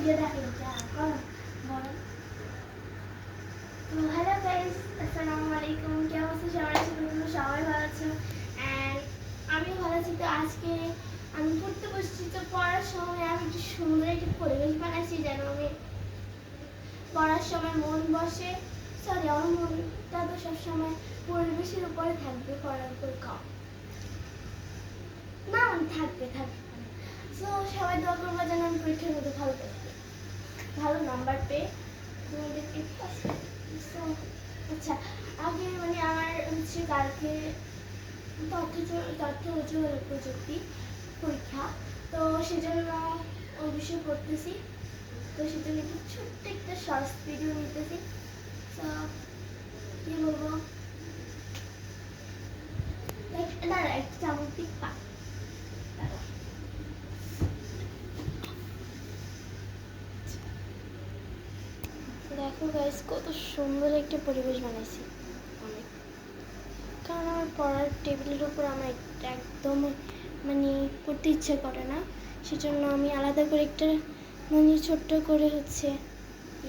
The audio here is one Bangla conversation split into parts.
ভিডিও দেখেন তো হ্যালো গাইস, আসসালামু আলাইকুম। কেমন আছো সবাই? আশা করি তোমরা সবাই ভালো আছো অ্যান্ড আমিও ভালো আছি। তো আজকে আমি পড়তে বসছি, তো পড়ার সময় আমি একটু সুন্দর একটা পরিবেশ বানাইছি যেন আমি পড়ার সময় মন বসে। সরি, আমার মনটা তো সবসময় পরিবেশের উপরে থাকবে, পড়ার উপর কম না থাকবে তো সবাই দোয়া করবো যেন আমি পরীক্ষার মধ্যে ভালো নাম্বার পেয়ে তোমাদেরকে আচ্ছা। আগে মানে আমার হচ্ছে কালকে তথ্য ও যোগাযোগ প্রযুক্তি পরীক্ষা, তো সেজন্য ওই বিষয়ে পড়তেছি। তো সেজন্য একটু ছোট্ট একটা শর্টস ভিডিও নিতেছি। তো কি বলবো, দাঁড়া একটা চামচ পা দেখো গাইস, কত সুন্দর একটা পরিবেশ বানাইছি অনেক। কারণ আমার পড়ার টেবিলের উপর আমার একদম মানে পড়তে ইচ্ছে করে না, সেজন্য আমি আলাদা করে একটা মানে ছোট্ট করে হচ্ছে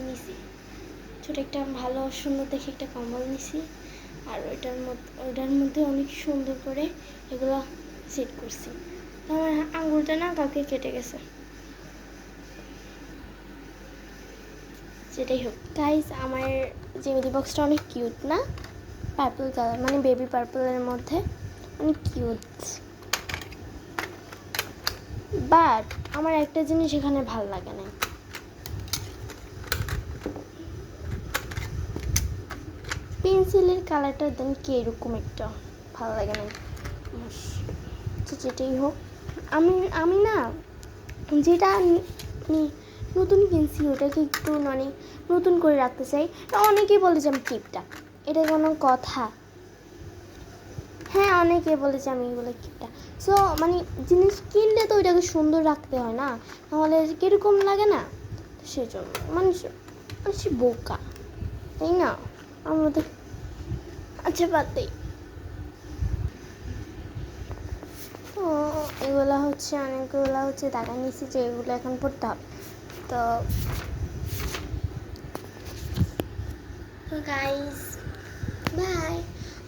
নিছি, ছোট একটা ভালো সুন্দর দেখে একটা কম্বল নিছি। আর ওইটার মধ্যে অনেক সুন্দর করে এগুলো সেট করছি। আমার আঙুলটা না কালকে কেটে গেছে। যেটাই হোক গাইস, আমার জ্যামিতি বক্সটা অনেক কিউট না? পার্পল কালার, মানে বেবি পার্পলের মধ্যে অনেক কিউট। বাট আমার একটা জিনিস এখানে ভাল লাগে না, পেন্সিলের কালারটা দেন কি এরকম একটা ভালো লাগে না। যেটাই হোক, আমি না যেটা নতুন কিনছি ওটাকে একটু মানে নতুন করে রাখতে চাই। অনেকেই বলে যে আমি কিপটা, এটা কোনো কথা? হ্যাঁ, অনেকে বলেছে আমি এগুলো কিপটা। সো মানে জিনিস কিনলে তো ওইটাকে সুন্দর রাখতে হয় না, নাহলে কীরকম লাগে না? সেজন্য মানুষ বোকা, তাই না? আমাদের আচ্ছা বাদ দেই। তো এগুলো হচ্ছে অনেকগুলো হচ্ছে টাকা নিচ্ছি যে এগুলো এখন পড়তে হবে। তো গাইস বাই,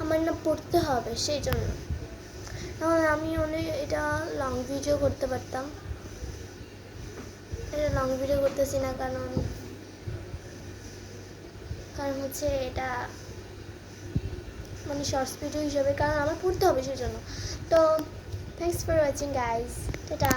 আমার না পড়তে হবে, সেই জন্য তাহলে আমি অনেক এটা লং ভিডিও করতে পারতাম। এটা লং ভিডিও করতেছি না কারণ হচ্ছে এটা মানে শর্টস ভিডিও হিসেবে, কারণ আমার পড়তে হবে সেই জন্য। তো thanks for watching guys, tata.